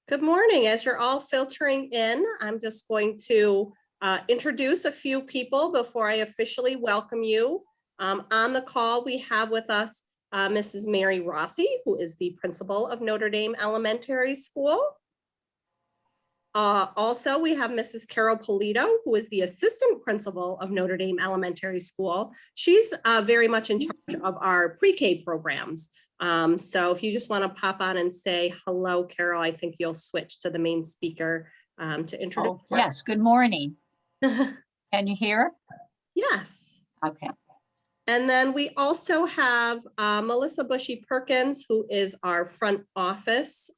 Good morning. As you're all filtering in, I'm just going to introduce a few people before I officially welcome you. On the call, we have with us Mrs. Mary Rossi, who is the principal of Notre Dame Elementary School. Also, we have Mrs. Carol Polito, who is the assistant principal of Notre Dame Elementary School. She's very much in charge of our pre-K programs. So if you just want to pop on and say hello, Carol, I think you'll switch to the main speaker to introduce. Oh, yes, good morning. Can you hear? Yes. Okay. And then we also have Melissa Bushy Perkins, who is our front office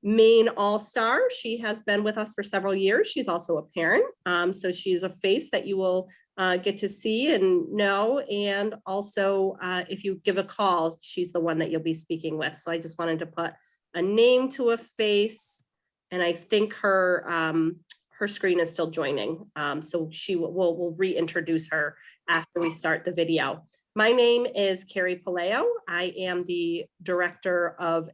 main all-star. She has been with us for several years. She's also a parent. So she's a face that you will get to see and know. And also if you give a call, she's the one that you'll be speaking with. So I just wanted to put a name to a face. And I think her screen is still joining. So we'll reintroduce her after we start the video. My name is Carrie Paleo. I am the director of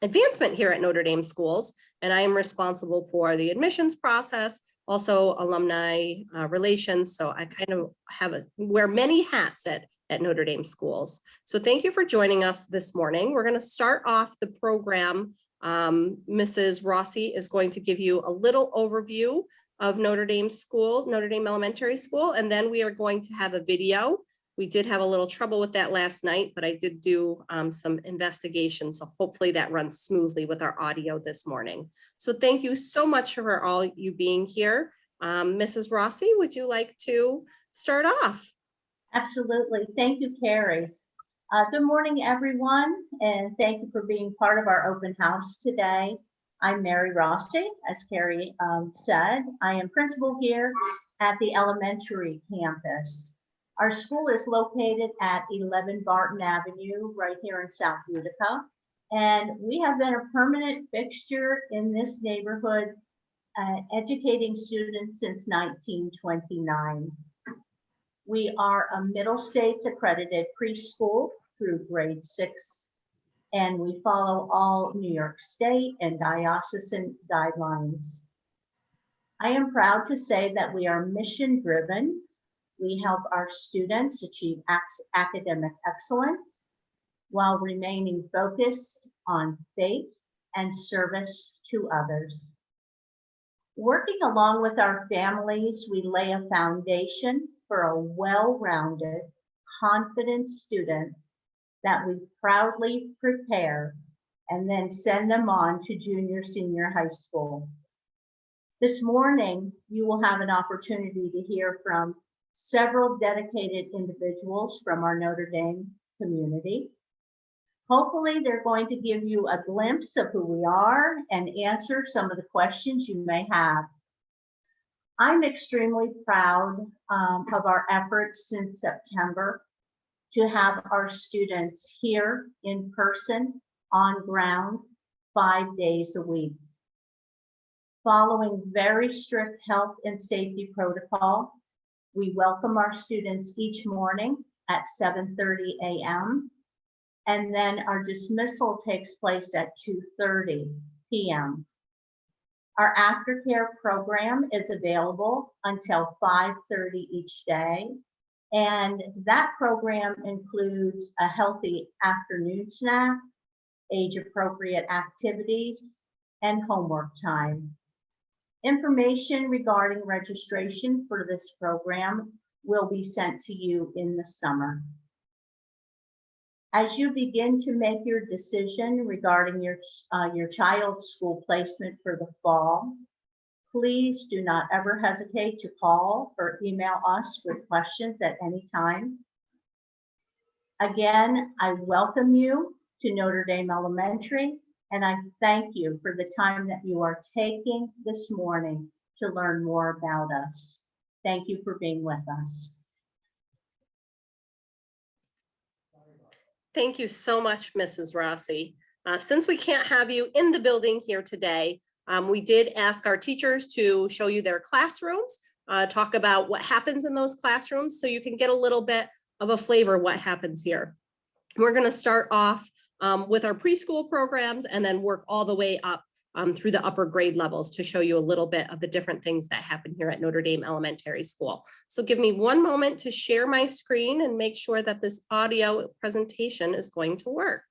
advancement here at Notre Dame Schools, and I am responsible for the admissions process, also alumni relations. So I kind of wear many hats at Notre Dame Schools. So thank you for joining us this morning. We're going to start off the program. Mrs. Rossi is going to give you a little overview of Notre Dame Elementary School, and then we are going to have a video. We did have a little trouble with that last night, but I did do some investigation. So hopefully that runs smoothly with our audio this morning. So thank you so much for all you being here. Mrs. Rossi, would you like to start off? Absolutely. Thank you, Carrie. Good morning, everyone, and thank you for being part of our open house today. I'm Mary Rossi, as Carrie said. I am principal here at the elementary campus. Our school is located at 11 Barton Avenue, right here in South Utica, and we have been a permanent fixture in this neighborhood, educating students since 1929. We are a Middle States accredited preschool through grade 6, and we follow all New York State and diocesan guidelines. I am proud to say that we are mission driven. We help our students achieve academic excellence while remaining focused on faith and service to others. Working along with our families, we lay a foundation for a well-rounded, confident student that we proudly prepare and then send them on to senior high school. This morning, you will have an opportunity to hear from several dedicated individuals from our Notre Dame community. Hopefully, they're going to give you a glimpse of who we are and answer some of the questions you may have. I'm extremely proud of our efforts since September to have our students here in person, on ground, 5 days a week. Following very strict health and safety protocol, we welcome our students each morning at 7:30 a.m. and then our dismissal takes place at 2:30 p.m. Our aftercare program is available until 5:30 each day, and that program includes a healthy afternoon snack, age-appropriate activities, and homework time. Information regarding registration for this program will be sent to you in the summer. As you begin to make your decision regarding your child's school placement for the fall, please do not ever hesitate to call or email us with questions at any time. Again, I welcome you to Notre Dame Elementary, and I thank you for the time that you are taking this morning to learn more about us. Thank you for being with us. Thank you so much, Mrs. Rossi. Since we can't have you in the building here today, we did ask our teachers to show you their classrooms, talk about what happens in those classrooms so you can get a little bit of a flavor of what happens here. We're going to start off with our preschool programs, and then work all the way up through the upper grade levels to show you a little bit of the different things that happen here at Notre Dame Elementary School. So give me one moment to share my screen and make sure that this audio presentation is going to work.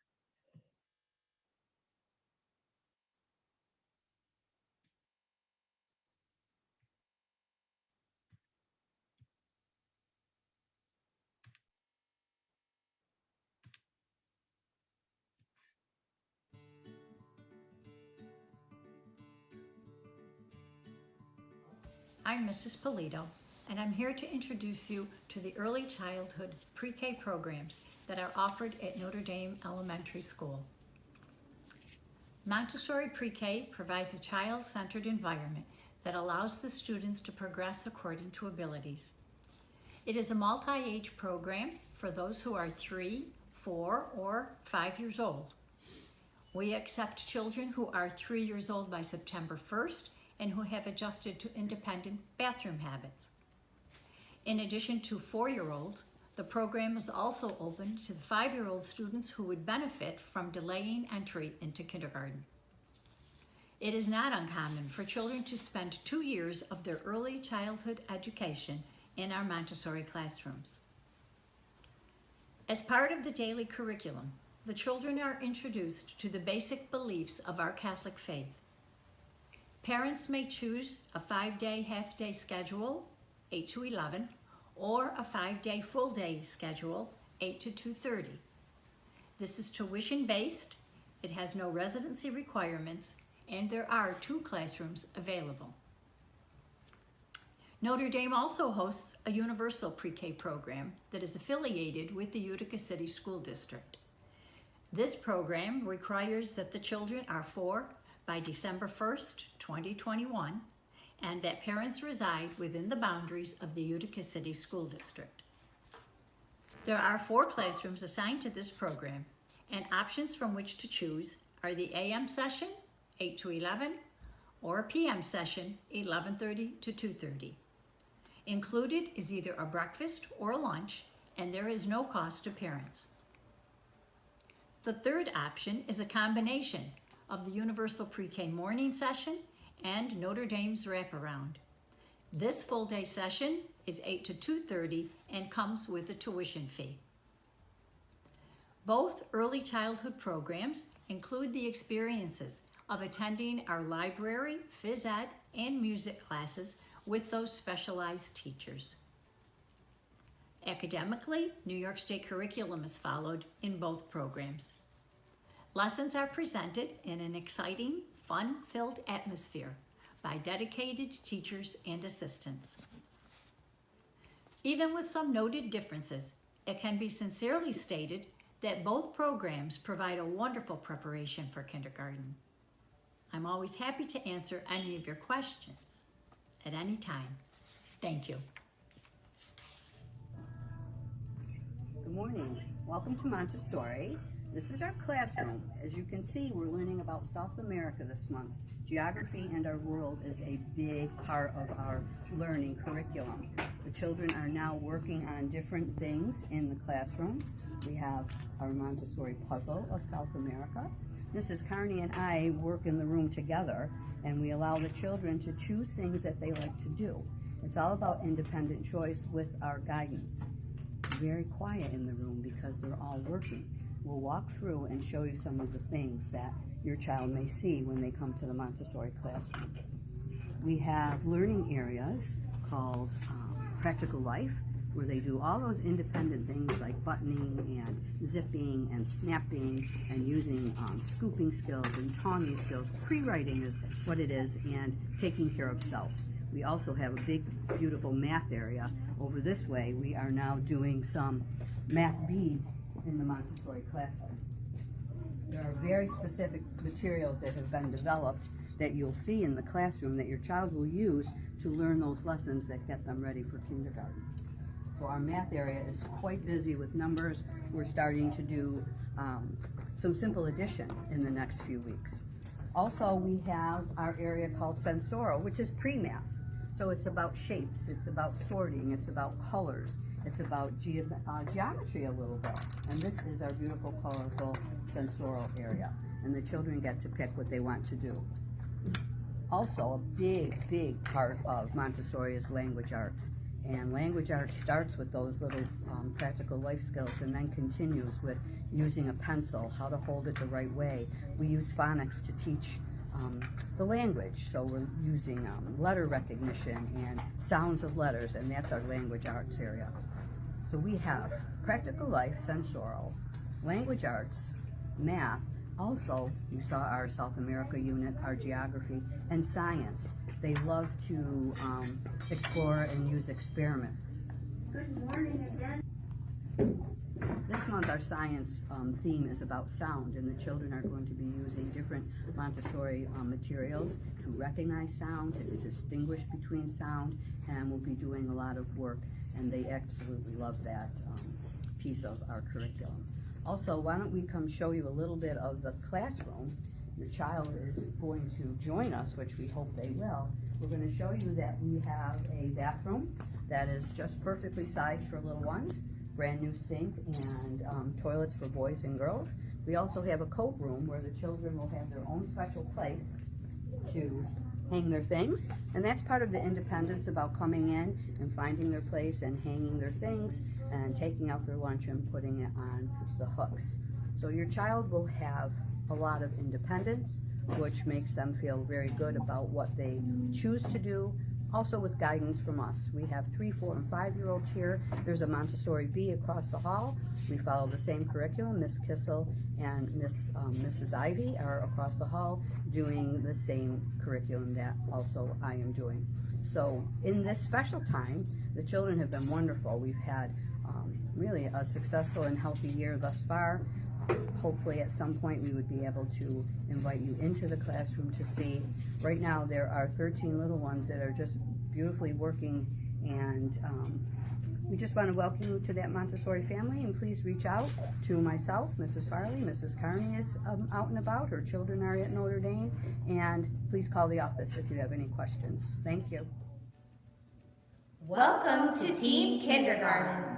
I'm Mrs. Polito, and I'm here to introduce you to the early childhood pre-K programs that are offered at Notre Dame Elementary School. Montessori Pre-K provides a child-centered environment that allows the students to progress according to abilities. It is a multi-age program for those who are 3, 4, or 5 years old. We accept children who are 3 years old by September 1st and who have adjusted to independent bathroom habits. In addition to 4-year-olds, the program is also open to the 5-year-old students who would benefit from delaying entry into kindergarten. It is not uncommon for children to spend 2 years of their early childhood education in our Montessori classrooms. As part of the daily curriculum, the children are introduced to the basic beliefs of our Catholic faith. Parents may choose a 5-day half-day schedule, 8 to 11, or a 5-day full-day schedule, 8 to 2:30. This is tuition-based, it has no residency requirements, and there are 2 classrooms available. Notre Dame also hosts a universal pre-K program that is affiliated with the Utica City School District. This program requires that the children are 4 by December 1st, 2021, and that parents reside within the boundaries of the Utica City School District. There are 4 classrooms assigned to this program, and options from which to choose are the AM session, 8 to 11, or a PM session, 11:30 to 2:30. Included is either a breakfast or a lunch, and there is no cost to parents. The third option is a combination of the Universal Pre-K morning session and Notre Dame's wraparound. This full-day session is 8 to 2:30 and comes with a tuition fee. Both early childhood programs include the experiences of attending our library, phys ed, and music classes with those specialized teachers. Academically, New York State curriculum is followed in both programs. Lessons are presented in an exciting, fun-filled atmosphere by dedicated teachers and assistants. Even with some noted differences, it can be sincerely stated that both programs provide a wonderful preparation for kindergarten. I'm always happy to answer any of your questions at any time. Thank you. Good morning. Welcome to Montessori. This is our classroom. As you can see, we're learning about South America this month. Geography and our world is a big part of our learning curriculum. The children are now working on different things in the classroom. We have our Montessori puzzle of South America. Mrs. Carney and I work in the room together, and we allow the children to choose things that they like to do. It's all about independent choice with our guidance. It's very quiet in the room because they're all working. We'll walk through and show you some of the things that your child may see when they come to the Montessori classroom. We have learning areas called Practical Life, where they do all those independent things like buttoning and zipping and snapping and using scooping skills and tonguing skills. Pre-writing is what it is, and taking care of self. We also have a big, beautiful math area. Over this way, we are now doing some math beads in the Montessori classroom. There are very specific materials that have been developed that you'll see in the classroom that your child will use to learn those lessons that get them ready for kindergarten. So our math area is quite busy with numbers. We're starting to do some simple addition in the next few weeks. Also, we have our area called Sensorial, which is pre-math. So it's about shapes, it's about sorting, it's about colors, it's about geometry a little bit. And this is our beautiful, colorful sensorial area. And the children get to pick what they want to do. Also, a big part of Montessori is language arts. And language arts starts with those little practical life skills and then continues with using a pencil, how to hold it the right way. We use phonics to teach the language, so we're using letter recognition and sounds of letters, and that's our language arts area. So we have practical life, sensorial, language arts, math. Also, you saw our South America unit, our geography, and science. They love to explore and use experiments. Good morning again. This month our science theme is about sound, and the children are going to be using different Montessori materials to recognize sound, to distinguish between sound, and we'll be doing a lot of work, and they absolutely love that piece of our curriculum. Also, why don't we come show you a little bit of the classroom. Your child is going to join us, which we hope they will. We're going to show you that we have a bathroom that is just perfectly sized for little ones, brand new sink and toilets for boys and girls. We also have a coat room where the children will have their own special place to hang their things, and that's part of the independence about coming in and finding their place and hanging their things and taking out their lunch and putting it on the hooks. So your child will have a lot of independence, which makes them feel very good about what they choose to do, also with guidance from us. We have 3, 4, and 5-year-olds here. There's a Montessori B across the hall. We follow the same curriculum. Miss Kissel and Mrs. Ivy are across the hall doing the same curriculum that also I am doing. So in this special time, the children have been wonderful. We've had really a successful and healthy year thus far. Hopefully at some point we would be able to invite you into the classroom to see. Right now there are 13 little ones that are just beautifully working, and we just want to welcome you to that Montessori family, and please reach out to myself, Mrs. Farley. Mrs. Carney is out and about. Her children are at Notre Dame, and please call the office if you have any questions. Thank you. Welcome to Team Kindergarten.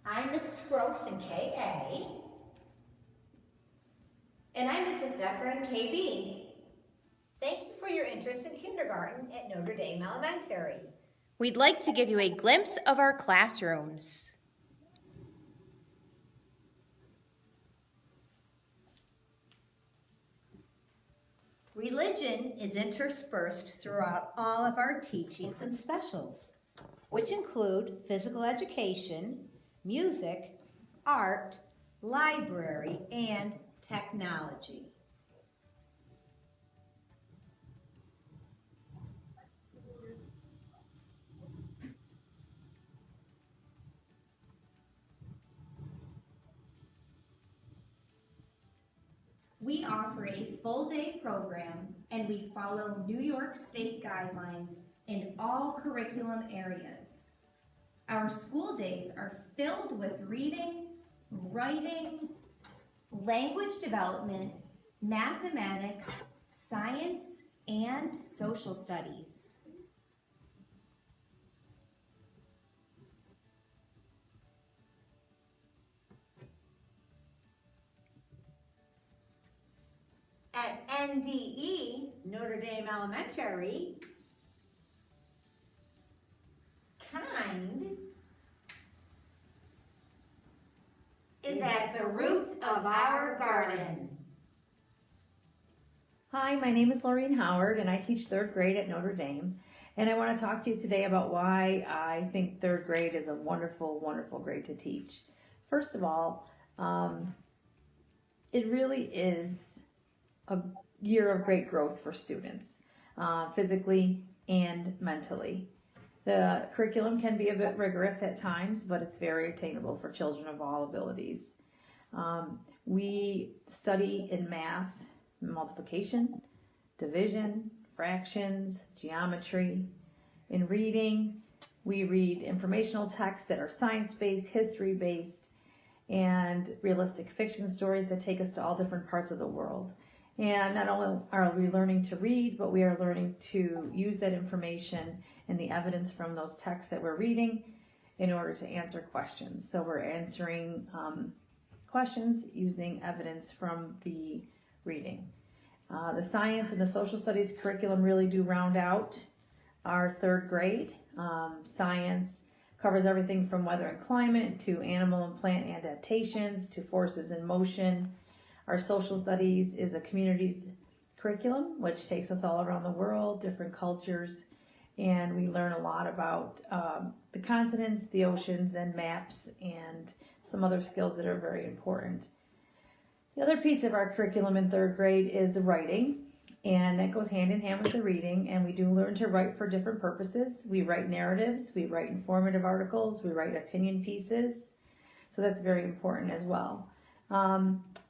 I'm Mrs. Gross in KA. And I'm Mrs. Decker in KB. Thank you for your interest in kindergarten at Notre Dame Elementary. We'd like to give you a glimpse of our classrooms. Religion is interspersed throughout all of our teachings and specials, which include physical education, music, art, library, and technology. We offer a full-day program, and we follow New York State guidelines in all curriculum areas. Our school days are filled with reading, writing, language development, mathematics, science, and social studies. At NDE, Notre Dame Elementary, kind is at the root of our garden. Hi, my name is Laureen Howard, and I teach 3rd grade at Notre Dame. And I want to talk to you today about why I think 3rd grade is a wonderful, wonderful grade to teach. First of all, it really is a year of great growth for students, physically and mentally. The curriculum can be a bit rigorous at times, but it's very attainable for children of all abilities. We study in math, multiplication, division, fractions, geometry. In reading, we read informational texts that are science-based, history-based, and realistic fiction stories that take us to all different parts of the world. And not only are we learning to read, but we are learning to use that information and the evidence from those texts that we're reading in order to answer questions. So we're answering questions using evidence from the reading. The science and the social studies curriculum really do round out our third grade. Science covers everything from weather and climate to animal and plant adaptations to forces in motion. Our social studies is a communities curriculum, which takes us all around the world, different cultures, and we learn a lot about the continents, the oceans, and maps, and some other skills that are very important. The other piece of our curriculum in third grade is the writing, and that goes hand in hand with the reading, and we do learn to write for different purposes. We write narratives, we write informative articles, we write opinion pieces, so that's very important as well.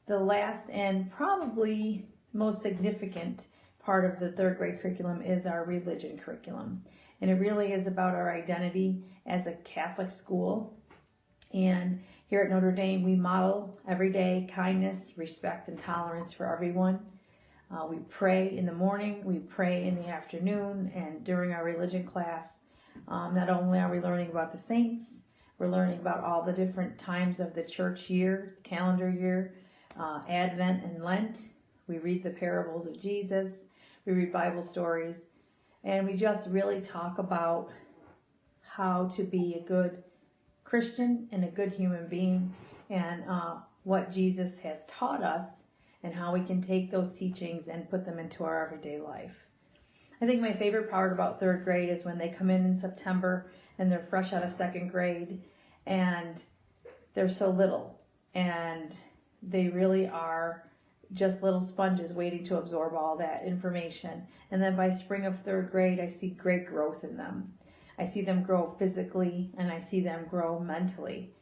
The last and probably most significant part of the third grade curriculum is our religion curriculum. And it really is about our identity as a Catholic school. And here at Notre Dame, we model every day kindness, respect, and tolerance for everyone. We pray in the morning, we pray in the afternoon, and during our religion class, not only are we learning about the saints, we're learning about all the different times of the church year, calendar year, Advent and Lent. We read the parables of Jesus, we read Bible stories, and we just really talk about how to be a good Christian and a good human being, and what Jesus has taught us and how we can take those teachings and put them into our everyday life. I think my favorite part about third grade is when they come in September and they're fresh out of second grade and they're so little and they really are just little sponges waiting to absorb all that information. And then by spring of third grade, I see great growth in them. I see them grow physically and I see them grow mentally.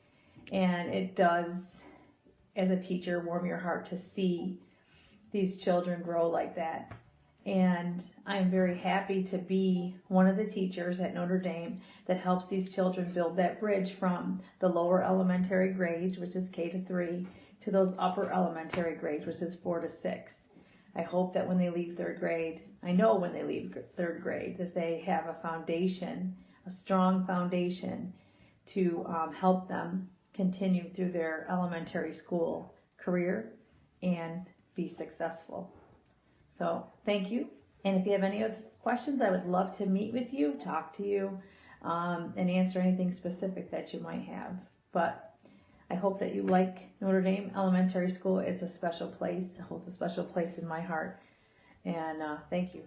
And it does, as a teacher, warm your heart to see these children grow like that. And I'm very happy to be one of the teachers at Notre Dame that helps these children build that bridge from the lower elementary grades, which is K to 3, to those upper elementary grades, which is 4 to 6. I hope that when they leave third grade, I know when they leave third grade, that they have a foundation, a strong foundation to help them continue through their elementary school career and be successful. So thank you. And if you have any other questions, I would love to meet with you, talk to you, and answer anything specific that you might have. But I hope that you like Notre Dame Elementary School. It's a special place. It holds a special place in my heart. And thank you.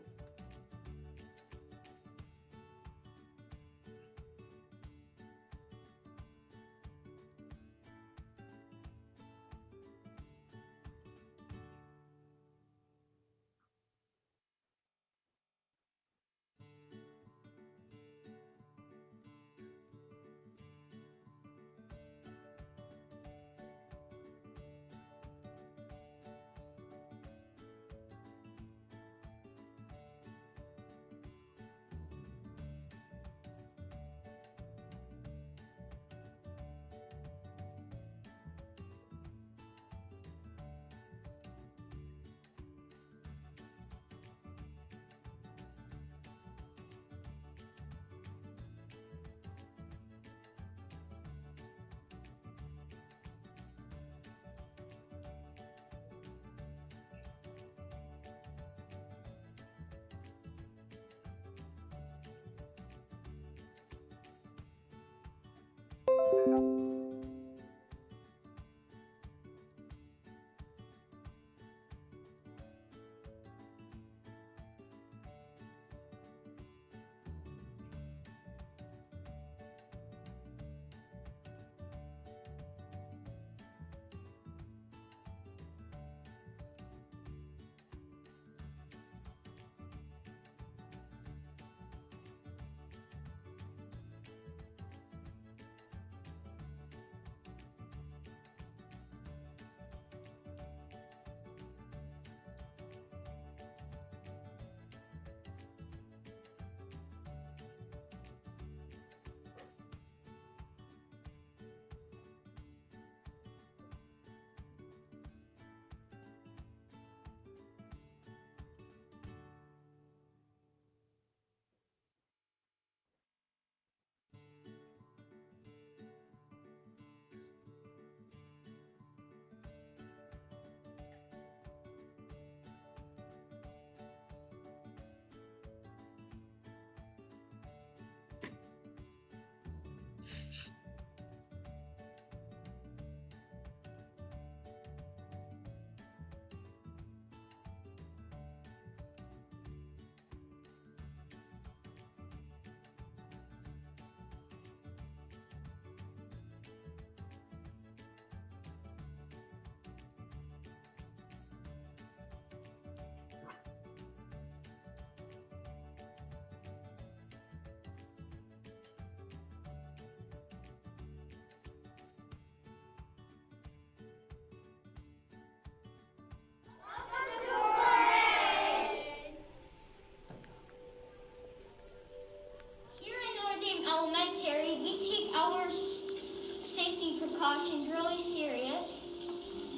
precautions really serious.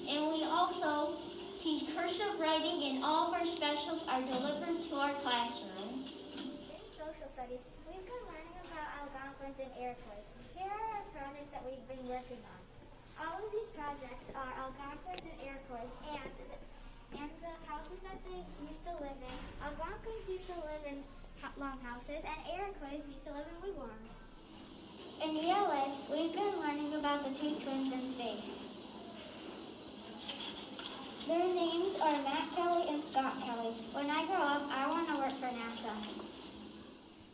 And we also teach cursive writing, and all of our specials are delivered to our classroom. In social studies, we've been learning about Algonquins and Iroquois. Here are our projects that we've been working on. All of these projects are Algonquins and Iroquois, and the houses that they used to live in. Algonquins used to live in longhouses, and Iroquois used to live in wigwams. In ELA, we've been learning about the two twins in space. Their names are Matt Kelly and Scott Kelly. When I grow up, I want to work for NASA.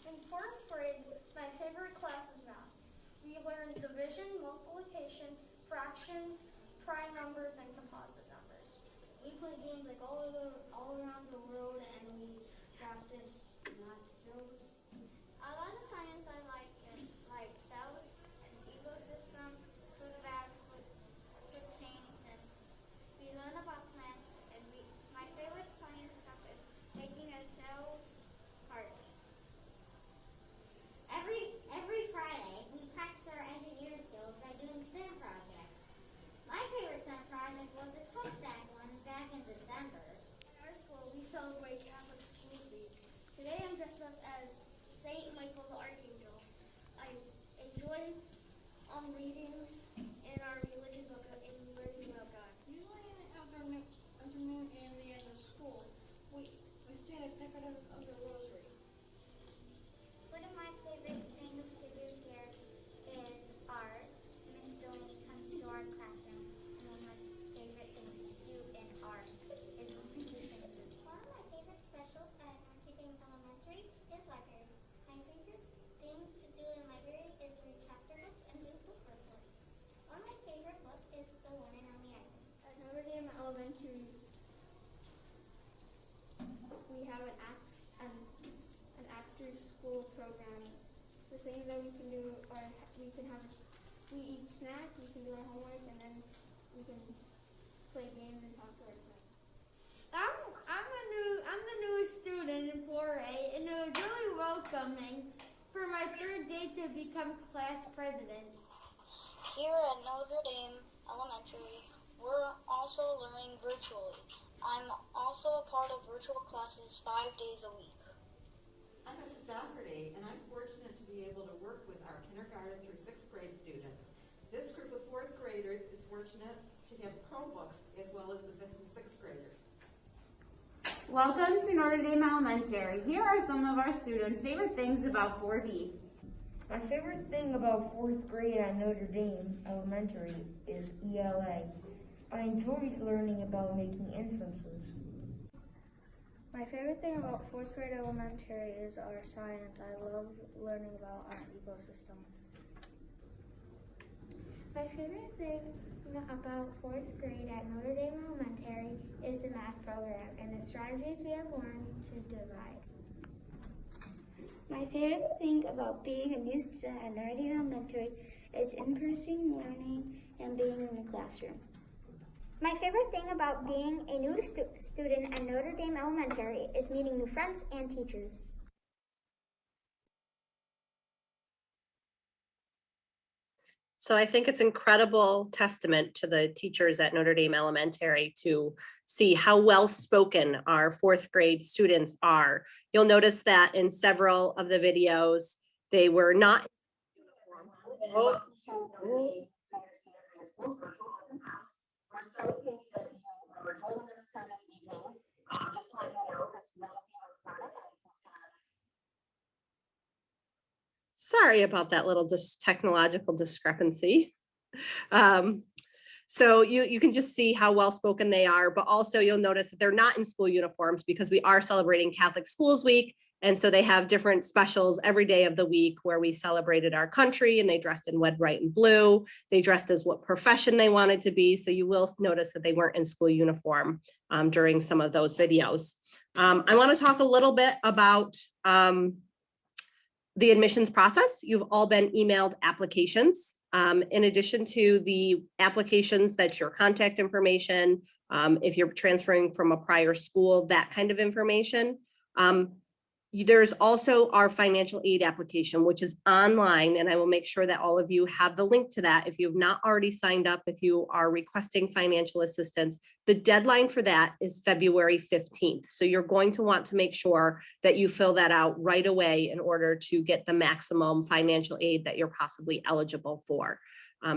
In 4th grade, my favorite class is math. We learned division, multiplication, fractions, prime numbers, and composite numbers. We play games like all around the world, and we practice math drills. A lot of science I like cells and ecosystem, food web, food chains, and we learn about plants. And my favorite science stuff is making a cell part. Every Friday, we practice our engineer skills by doing STEM projects. My favorite STEM project was the Tech one back in December. In our school, we celebrate Catholic Schools Week. Today, I'm dressed up as Saint Michael the Archangel. I enjoy reading in our religion book and learning about God. Usually in the afternoon and the end of school, we say the decade of the rosary. One of my favorite things to do here is art. Miss Dolly comes to our classroom, and one of my favorite things to do in art is when we do things. One of my favorite specials at Notre Elementary is library. My favorite thing to do in library is read chapter books and do book reports. One of my favorite books is The One and Only Island. At Notre Dame Elementary, we have an after-school program. The things that we can do are we eat snacks, we can do our homework, and then we can play games and talk to our friends. I'm the newest student in 4A, and it was really welcoming for my 3rd day to become class president. Here at Notre Dame Elementary, we're also learning virtually. I'm also a part of virtual classes 5 days a week. I'm Mrs. Doherty, and I'm fortunate to be able to work with our kindergarten through 6th grade students. This group of 4th graders is fortunate to have Chromebooks as well as the 5th and 6th graders. Welcome to Notre Dame Elementary. Here are some of our students' favorite things about 4B. My favorite thing about 4th grade at Notre Dame Elementary is ELA. I enjoyed learning about making inferences. My favorite thing about 4th grade elementary is our science. I love learning about our ecosystem. My favorite thing about 4th grade at Notre Dame Elementary is the math program and the strategies we have learned to divide. My favorite thing about being a new student at Notre Dame Elementary is in-person learning and being in the classroom. My favorite thing about being a new student at Notre Dame Elementary is meeting new friends and teachers. So I think it's incredible testament to the teachers at Notre Dame Elementary to see how well spoken our 4th grade students are. You'll notice that in several of the videos, they were not. Sorry about that little technological discrepancy. So you can just see how well spoken they are, but also you'll notice that they're not in school uniforms because we are celebrating Catholic Schools Week. And so they have different specials every day of the week where we celebrated our country, and they dressed in red, white, and blue. They dressed as what profession they wanted to be. So you will notice that they weren't in school uniform during some of those videos. I want to talk a little bit about the admissions process. You've all been emailed applications. In addition to the applications, that's your contact information. If you're transferring from a prior school, that kind of information. there's also our financial aid application, which is online, and I will make sure that all of you have the link to that. If you have not already signed up, if you are requesting financial assistance, the deadline for that is February 15th. So you're going to want to make sure that you fill that out right away in order to get the maximum financial aid that you're possibly eligible for.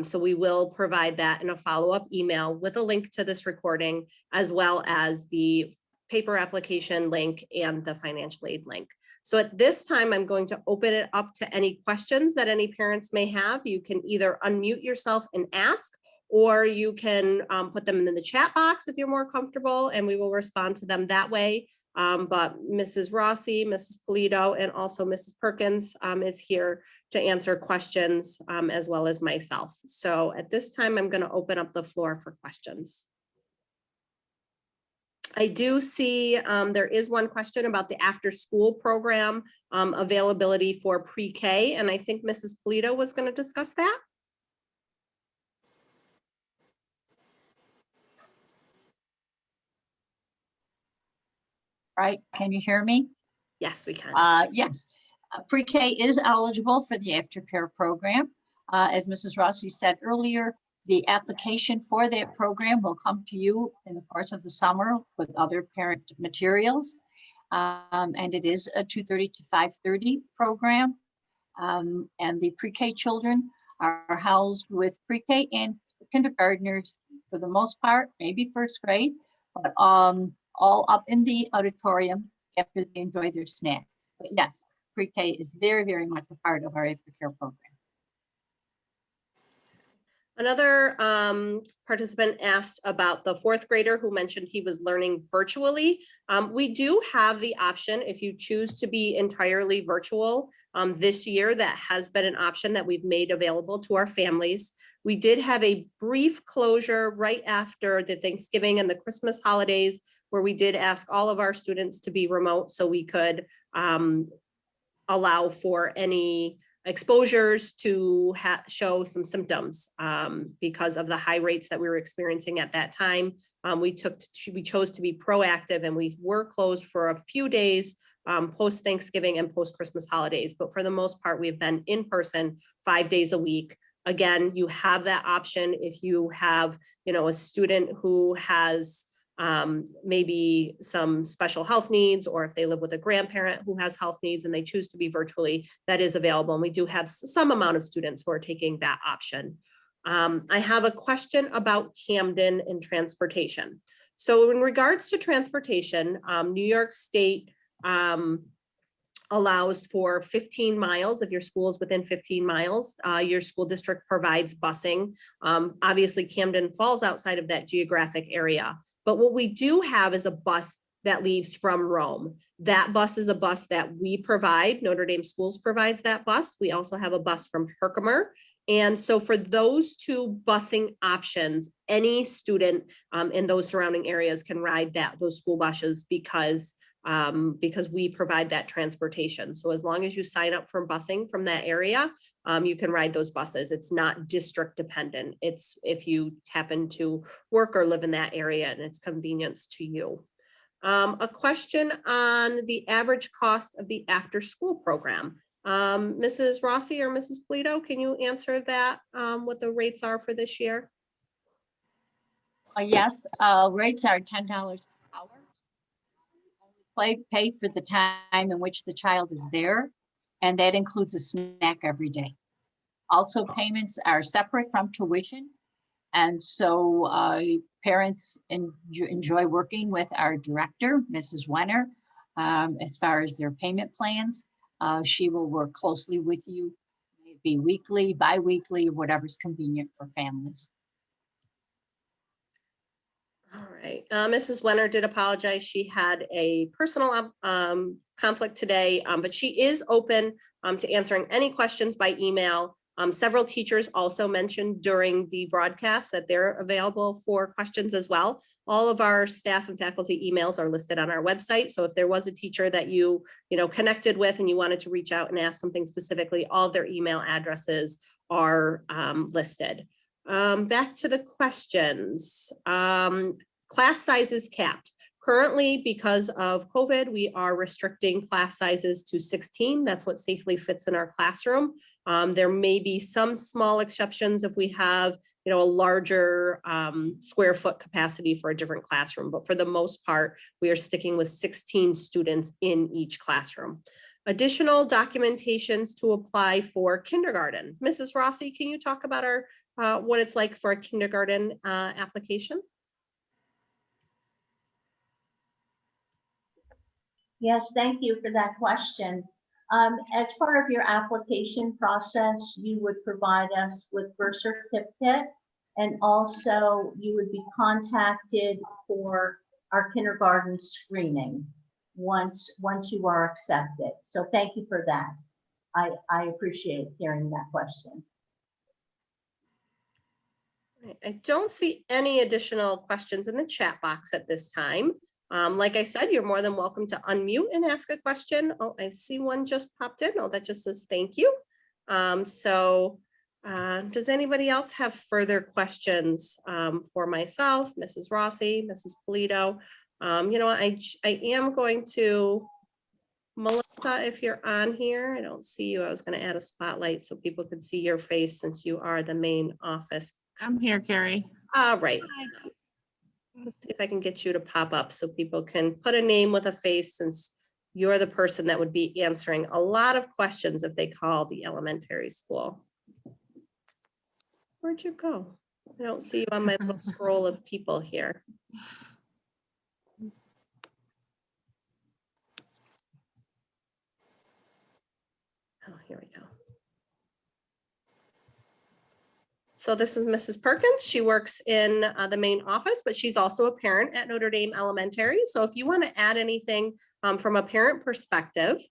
So we will provide that in a follow-up email with a link to this recording, as well as the paper application link and the financial aid link. So at this time, I'm going to open it up to any questions that any parents may have. You can either unmute yourself and ask, or you can put them in the chat box if you're more comfortable, and we will respond to them that way. But Mrs. Rossi, Mrs. Polito, and also Mrs. Perkins is here to answer questions, as well as myself. So at this time, I'm going to open up the floor for questions. I do see there is one question about the after-school program availability for pre-K, and I think Mrs. Polito was going to discuss that. Right, can you hear me? Yes, we can. Yes, pre-K is eligible for the aftercare program. As Mrs. Rossi said earlier, the application for that program will come to you in the course of the summer with other parent materials. And it is a 2:30 to 5:30 program. And the pre-K children are housed with pre-K and kindergartners for the most part, maybe first grade, but all up in the auditorium after they enjoy their snack. But yes, pre-K is very, very much a part of our aftercare program. Another participant asked about the fourth grader who mentioned he was learning virtually. We do have the option, if you choose to be entirely virtual this year, that has been an option that we've made available to our families. We did have a brief closure right after the Thanksgiving and the Christmas holidays, where we did ask all of our students to be remote so we could allow for any exposures to show some symptoms because of the high rates that we were experiencing at that time. We chose to be proactive, and we were closed for a few days post Thanksgiving and post Christmas holidays. But for the most part, we've been in person 5 days a week. Again, you have that option if you have, a student who has maybe some special health needs, or if they live with a grandparent who has health needs and they choose to be virtually, that is available. And we do have some amount of students who are taking that option. I have a question about Camden and transportation. So in regards to transportation, New York State allows for 15 miles. If your school is within 15 miles, your school district provides busing. Obviously, Camden falls outside of that geographic area. But what we do have is a bus that leaves from Rome. That bus is a bus that we provide. Notre Dame Schools provides that bus. We also have a bus from Herkimer. And so for those two busing options, any student in those surrounding areas can ride those school buses because we provide that transportation. So as long as you sign up for busing from that area, you can ride those buses. It's not district dependent. It's if you happen to work or live in that area and it's convenience to you. A question on the average cost of the after school program. Mrs. Rossi or Mrs. Polito, can you answer that, what the rates are for this year? Yes, rates are $10 per hour. Pay for the time in which the child is there, and that includes a snack every day. Also, payments are separate from tuition, and so parents enjoy working with our director, Mrs. Wenner, as far as their payment plans. She will work closely with you, maybe weekly, bi-weekly, whatever's convenient for families. All right, Mrs. Wenner did apologize. She had a personal conflict today, but she is open to answering any questions by email. Several teachers also mentioned during the broadcast that they're available for questions as well. All of our staff and faculty emails are listed on our website. So if there was a teacher that you connected with and you wanted to reach out and ask something specifically, all of their email addresses are listed. Back to the questions. Class size is capped. Currently, because of COVID, we are restricting class sizes to 16. That's what safely fits in our classroom. There may be some small exceptions if we have, a larger square foot capacity for a different classroom, but for the most part, we are sticking with 16 students in each classroom. Additional documentations to apply for kindergarten. Mrs. Rossi, can you talk about what it's like for a kindergarten application? Yes, thank you for that question. As part of your application process, you would provide us with birth certificate, and also you would be contacted for our kindergarten screening once you are accepted. So thank you for that. I appreciate hearing that question. I don't see any additional questions in the chat box at this time. Like I said, you're more than welcome to unmute and ask a question. Oh, I see one just popped in. Oh, that just says thank you. Does anybody else have further questions for myself, Mrs. Rossi, Mrs. Polito? I am going to, Melissa, if you're on here, I don't see you. I was going to add a spotlight so people could see your face since you are the main office. I'm here, Carrie. All right. Let's see if I can get you to pop up so people can put a name with a face, since you're the person that would be answering a lot of questions if they call the elementary school. Where'd you go? I don't see you on my little scroll of people here. Oh, here we go. So this is Mrs. Perkins. She works in the main office, but she's also a parent at Notre Dame Elementary. So if you want to add anything from a parent perspective.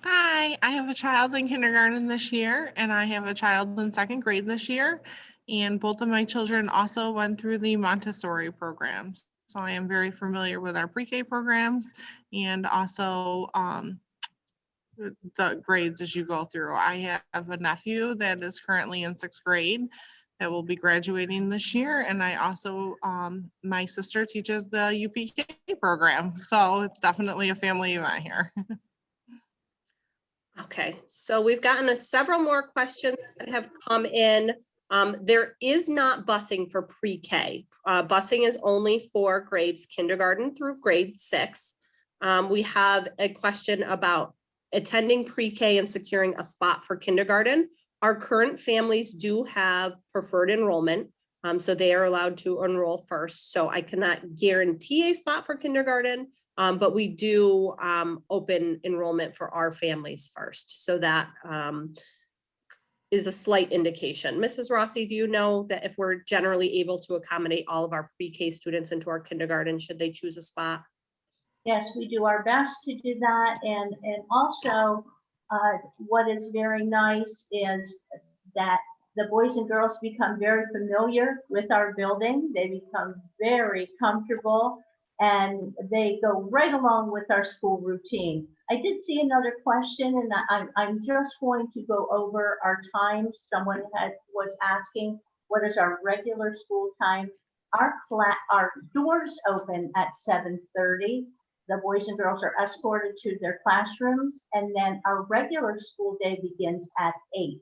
Hi, I have a child in kindergarten this year, and I have a child in second grade this year. And both of my children also went through the Montessori programs. So I am very familiar with our pre-K programs and also the grades as you go through. I have a nephew that is currently in sixth grade that will be graduating this year. And I also, my sister teaches the UPK program. So it's definitely a family event here. Okay, so we've gotten several more questions that have come in. There is not busing for pre-K. Busing is only for grades kindergarten through grade 6. We have a question about attending pre-K and securing a spot for kindergarten. Our current families do have preferred enrollment, so they are allowed to enroll first. So I cannot guarantee a spot for kindergarten, but we do open enrollment for our families first. So that is a slight indication. Mrs. Rossi, do you know that if we're generally able to accommodate all of our pre-K students into our kindergarten, should they choose a spot? Yes, we do our best to do that. And also what is very nice is that the boys and girls become very familiar with our building. They become very comfortable and they go right along with our school routine. I did see another question, and I'm just going to go over our times. Someone was asking, what is our regular school time? Our doors open at 7:30. The boys and girls are escorted to their classrooms, and then our regular school day begins at 8.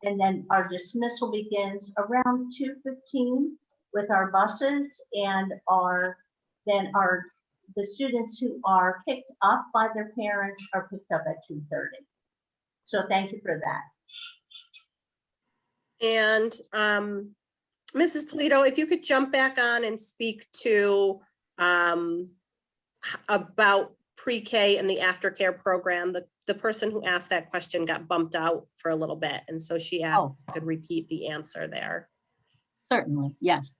And then our dismissal begins around 2:15 with our buses, and the students who are picked up by their parents are picked up at 2:30. So thank you for that. And Mrs. Polito, if you could jump back on and speak to about pre-K and the aftercare program. The person who asked that question got bumped out for a little bit, and so she asked if I could repeat the answer there. Certainly, yes.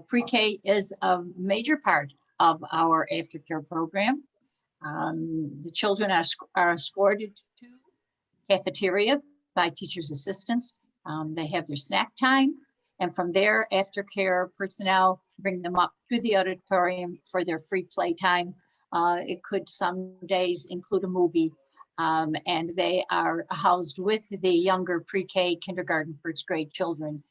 Pre-K is a major part of our aftercare program. The children are escorted to cafeteria by teachers' assistants. They have their snack time, and from there, aftercare personnel bring them up to the auditorium for their free play time. It could some days include a movie, and they are housed with the younger pre-K, kindergarten, first grade children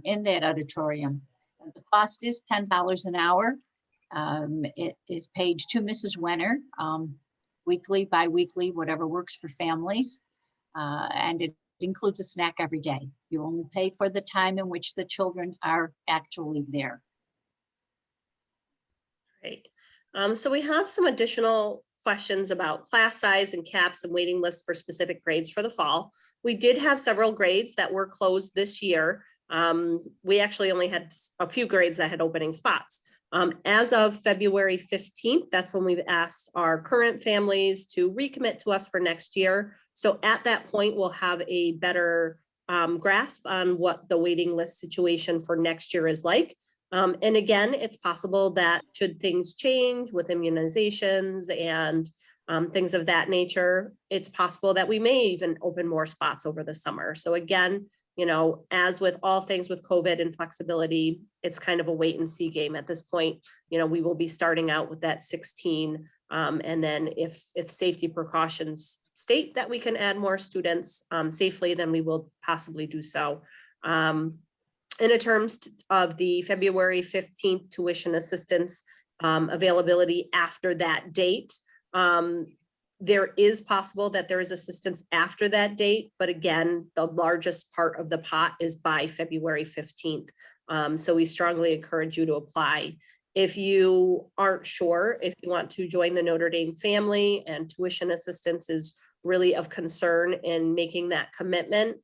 in that auditorium. And the cost is $10 an hour. It is paid to Mrs. Wenner, weekly, bi-weekly, whatever works for families. And it includes a snack every day. You only pay for the time in which the children are actually there. Great. So we have some additional questions about class size and caps and waiting lists for specific grades for the fall. We did have several grades that were closed this year. We actually only had a few grades that had opening spots. As of February 15th, that's when we've asked our current families to recommit to us for next year. So at that point, we'll have a better grasp on what the waiting list situation for next year is like. And again, it's possible that should things change with immunizations and things of that nature, it's possible that we may even open more spots over the summer. So again, you know, as with all things with COVID and flexibility, it's kind of a wait and see game at this point. You know, we will be starting out with that 16. And then if safety precautions state that we can add more students safely, then we will possibly do so. In terms of the February 15th tuition assistance availability after that date, there is possible that there is assistance after that date, but again, the largest part of the pot is by February 15th. So we strongly encourage you to apply. If you aren't sure if you want to join the Notre Dame family and tuition assistance is really of concern in making that commitment,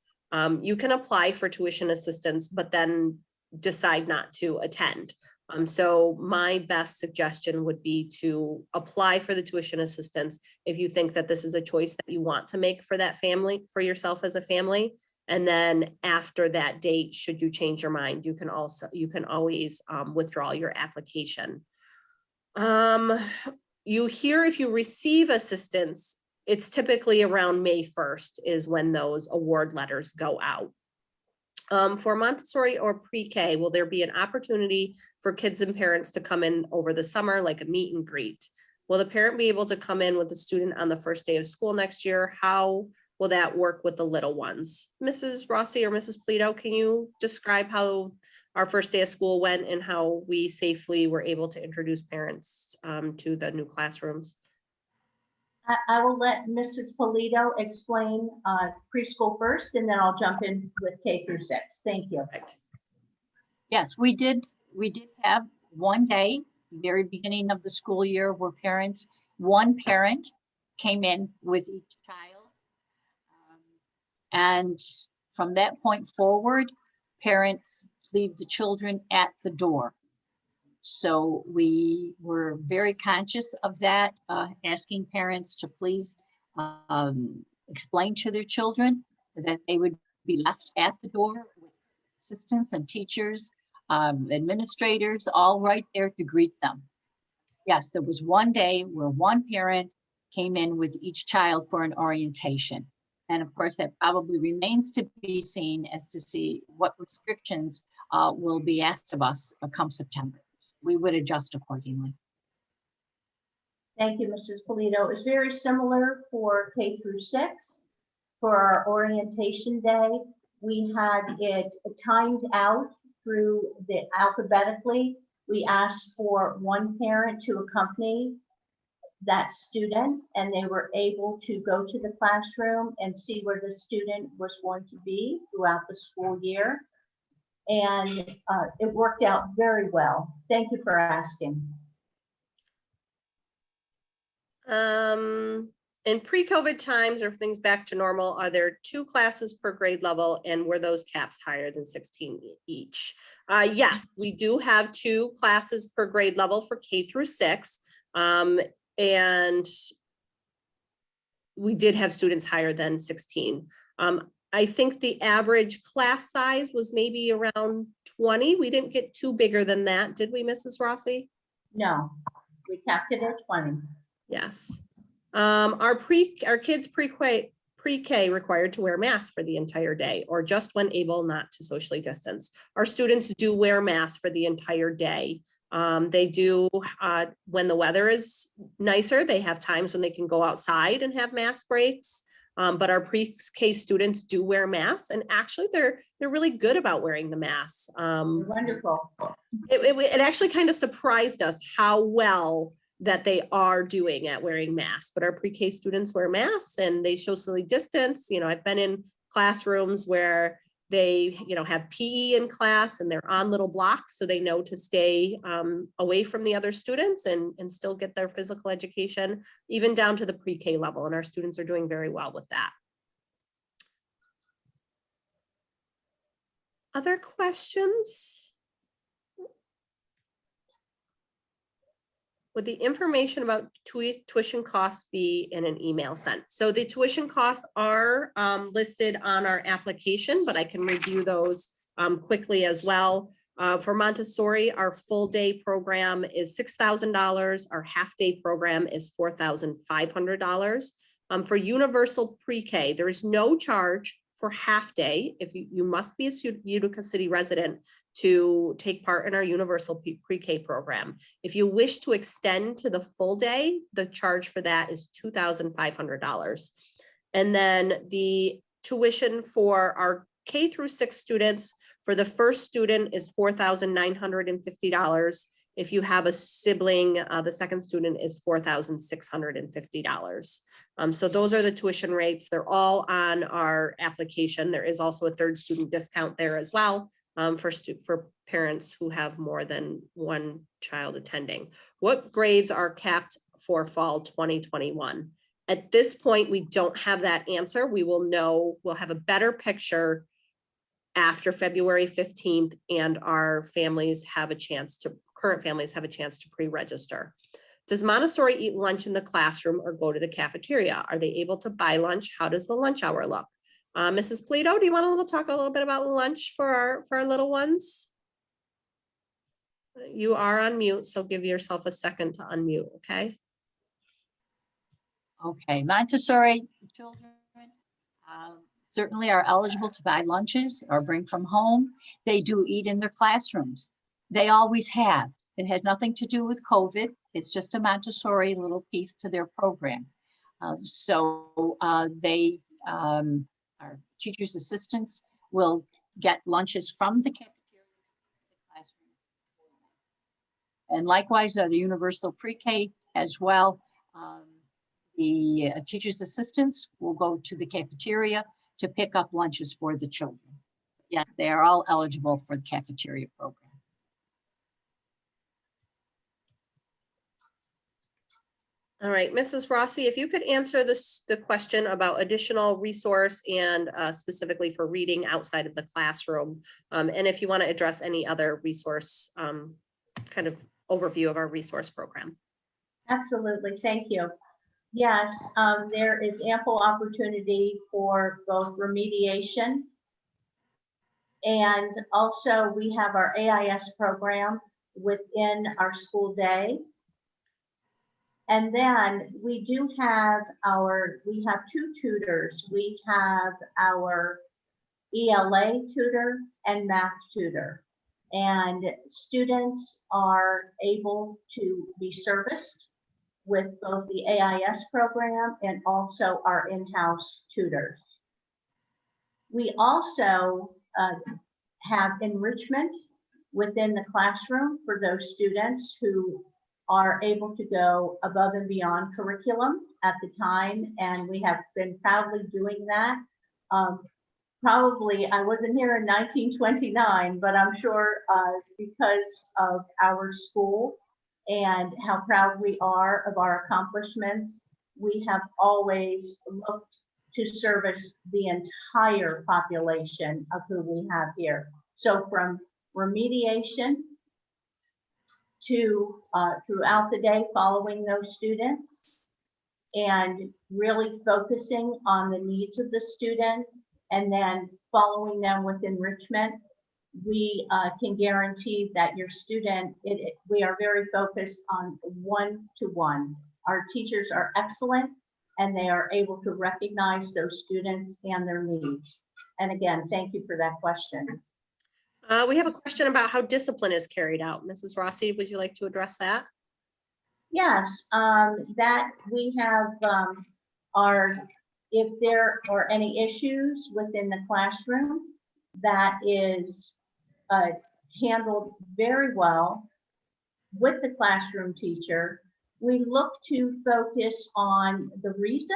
you can apply for tuition assistance, but then decide not to attend. So my best suggestion would be to apply for the tuition assistance if you think that this is a choice that you want to make for that family, for yourself as a family. And then after that date, should you change your mind, you can always withdraw your application. You hear if you receive assistance, it's typically around May 1st is when those award letters go out. For Montessori or pre-K, will there be an opportunity for kids and parents to come in over the summer, like a meet and greet? Will the parent be able to come in with the student on the first day of school next year? How will that work with the little ones? Mrs. Rossi or Mrs. Polito, can you describe how our first day of school went and how we safely were able to introduce parents to the new classrooms? I will let Mrs. Polito explain preschool first, and then I'll jump in with K through 6. Thank you. Yes, we did have one day, the very beginning of the school year, where one parent came in with each child. And from that point forward, parents leave the children at the door. So we were very conscious of that, asking parents to please explain to their children that they would be left at the door with assistants and teachers, administrators, all right there to greet them. Yes, there was one day where one parent came in with each child for an orientation. And of course, that probably remains to be seen as to see what restrictions will be asked of us come September. We would adjust accordingly. Thank you, Mrs. Polito. It's very similar for K through 6. For our orientation day, we had it timed out through the alphabetically. We asked for one parent to accompany that student, and they were able to go to the classroom and see where the student was going to be throughout the school year. And it worked out very well. Thank you for asking. In pre-COVID times, or things back to normal, are there 2 classes per grade level, and were those caps higher than 16 each? Yes, we do have 2 classes per grade level for K through 6. And we did have students higher than 16. I think the average class size was maybe around 20. We didn't get too bigger than that, did we, Mrs. Rossi? No, we capped it at 20. Yes. Our kids pre-K required to wear masks for the entire day, or just when able not to socially distance. Our students do wear masks for the entire day. They do, when the weather is nicer, they have times when they can go outside and have mask breaks. But our pre-K students do wear masks, and actually they're really good about wearing the masks. Wonderful. It actually kind of surprised us how well that they are doing at wearing masks, but our pre-K students wear masks and they socially distance. I've been in classrooms where they, have PE in class and they're on little blocks, so they know to stay away from the other students and still get their physical education, even down to the pre-K level. And our students are doing very well with that. Other questions? Would the information about tuition costs be in an email sent? So the tuition costs are listed on our application, but I can review those quickly as well. For Montessori, our full day program is $6,000. Our half day program is $4,500. For universal pre-K, there is no charge for half day. If you must be a Utica City resident to take part in our universal pre-K program. If you wish to extend to the full day, the charge for that is $2,500. And then the tuition for our K through 6 students, for the first student is $4,950. If you have a sibling, the second student is $4,650. So those are the tuition rates. They're all on our application. There is also a third student discount there as well. For parents who have more than one child attending. What grades are capped for fall 2021? At this point, we don't have that answer. We will know, we'll have a better picture after February 15th, and our families have a chance to, current families have a chance to pre-register. Does Montessori eat lunch in the classroom or go to the cafeteria? Are they able to buy lunch? How does the lunch hour look? Mrs. Polito, do you want to talk a little bit about lunch for our little ones? You are on mute, so give yourself a second to unmute, okay? Okay, Montessori children certainly are eligible to buy lunches or bring from home. They do eat in their classrooms. They always have. It has nothing to do with COVID. It's just a Montessori little piece to their program. Our teachers' assistants will get lunches from the cafeteria classroom. And likewise, the universal pre-K as well. The teachers' assistants will go to the cafeteria to pick up lunches for the children. Yes, they are all eligible for the cafeteria program. All right, Mrs. Rossi, if you could answer the question about additional resource and specifically for reading outside of the classroom. And if you want to address any other resource kind of overview of our resource program. Absolutely, thank you. Yes, there is ample opportunity for both remediation, and also we have our AIS program within our school day. And then we do have we have 2 tutors. We have our ELA tutor and math tutor. And students are able to be serviced with both the AIS program and also our in-house tutors. We also have enrichment within the classroom for those students who are able to go above and beyond curriculum at the time, and we have been proudly doing that. Probably, I wasn't here in 1929, but I'm sure because of our school and how proud we are of our accomplishments, we have always looked to service the entire population of who we have here. So from remediation to throughout the day following those students and really focusing on the needs of the student and then following them with enrichment, we can guarantee that your student, we are very focused on one-to-one. Our teachers are excellent and they are able to recognize those students and their needs. And again, thank you for that question. We have a question about how discipline is carried out. Mrs. Rossi, would you like to address that? Yes, that we have our if there are any issues within the classroom, that is handled very well with the classroom teacher. We look to focus on the reasons.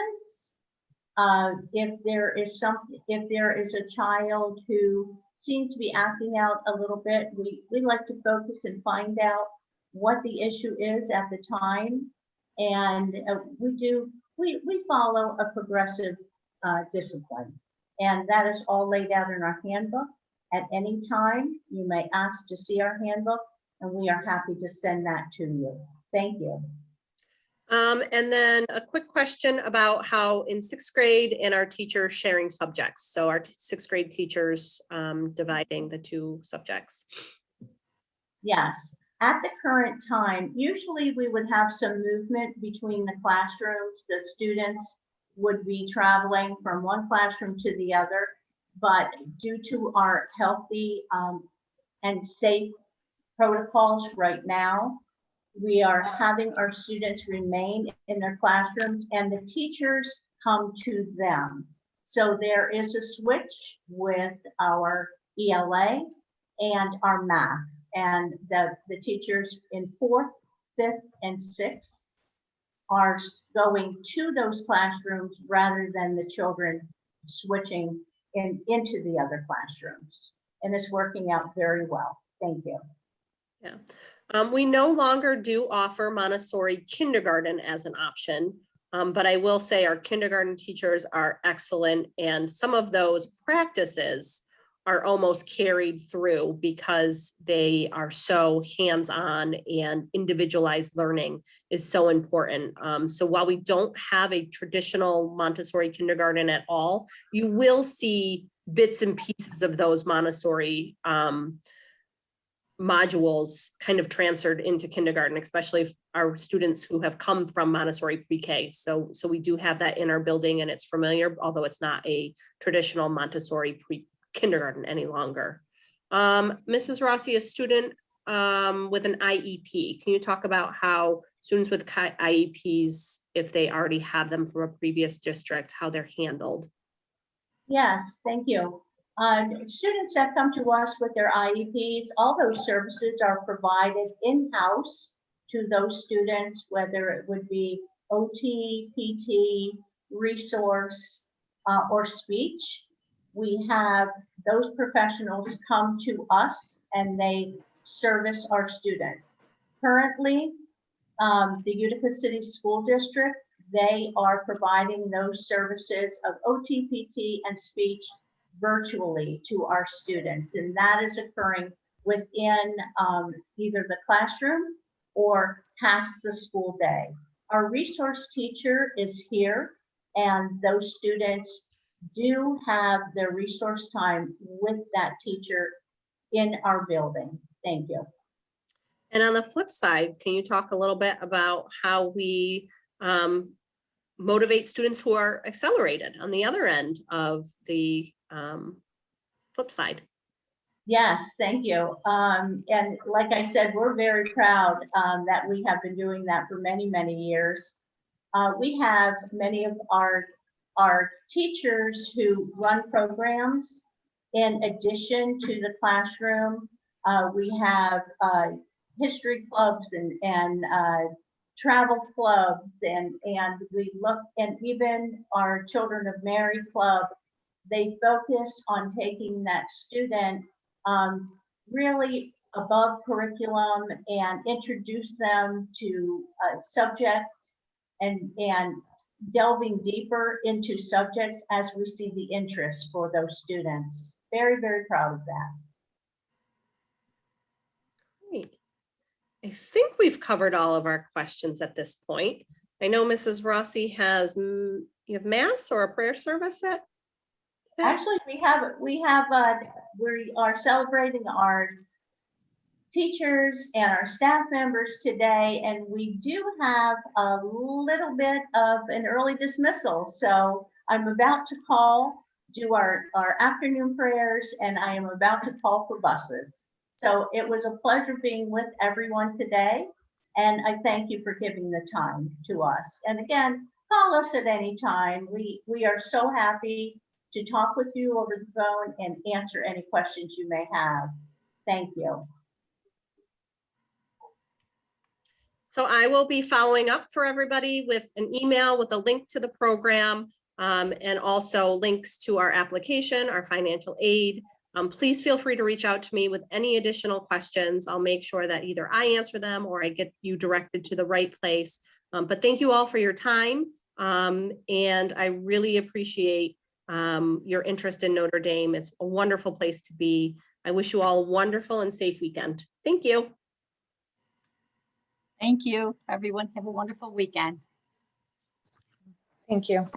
If there is a child who seems to be acting out a little bit, we like to focus and find out what the issue is at the time. And we follow a progressive discipline. And that is all laid out in our handbook. At any time, you may ask to see our handbook, and we are happy to send that to you. Thank you. And then a quick question about how in 6th grade and our teachers sharing subjects. So our 6th grade teachers dividing the 2 subjects. Yes, at the current time, usually we would have some movement between the classrooms. The students would be traveling from one classroom to the other, but due to our healthy and safe protocols right now, we are having our students remain in their classrooms and the teachers come to them. So there is a switch with our ELA and our math, and the teachers in 4th, 5th, and 6th are going to those classrooms rather than the children switching into the other classrooms. And it's working out very well. Thank you. Yeah. We no longer do offer Montessori kindergarten as an option, but I will say our kindergarten teachers are excellent, and some of those practices are almost carried through because they are so hands-on, and individualized learning is so important. So while we don't have a traditional Montessori kindergarten at all, you will see bits and pieces of those Montessori modules kind of transferred into kindergarten, especially if our students who have come from Montessori pre-K. So we do have that in our building, and it's familiar, although it's not a traditional Montessori kindergarten any longer. Mrs. Rossi, a student with an IEP, can you talk about how students with IEPs, if they already have them from a previous district, how they're handled? Yes, thank you. Students that come to us with their IEPs, all those services are provided in-house to those students, whether it would be OT, PT, resource, or speech. We have those professionals come to us and they service our students. Currently, the Utica City School District, they are providing those services of OT, PT, and speech virtually to our students, and that is occurring within either the classroom or past the school day. Our resource teacher is here, and those students do have their resource time with that teacher in our building. Thank you. And on the flip side, can you talk a little bit about how we motivate students who are accelerated on the other end of the flip side? Yes, thank you. And like I said, we're very proud that we have been doing that for many, many years. We have many of our teachers who run programs in addition to the classroom. We have history clubs and travel clubs, and we look, and even our Children of Mary Club, they focus on taking that student really above curriculum and introduce them to subjects and delving deeper into subjects as we see the interest for those students. Very, very proud of that. Great. I think we've covered all of our questions at this point. I know Mrs. Rossi has, you have mass or a prayer service at? Actually, we are celebrating our teachers and our staff members today, and we do have a little bit of an early dismissal. So I'm about to do our afternoon prayers, and I am about to call for buses. So it was a pleasure being with everyone today, and I thank you for giving the time to us. And again, call us at any time. We are so happy to talk with you over the phone and answer any questions you may have. Thank you. So I will be following up for everybody with an email with a link to the program and also links to our application, our financial aid. Please feel free to reach out to me with any additional questions. I'll make sure that either I answer them or I get you directed to the right place. But thank you all for your time. And I really appreciate your interest in Notre Dame. It's a wonderful place to be. I wish you all a wonderful and safe weekend. Thank you. Thank you, everyone. Have a wonderful weekend. Thank you.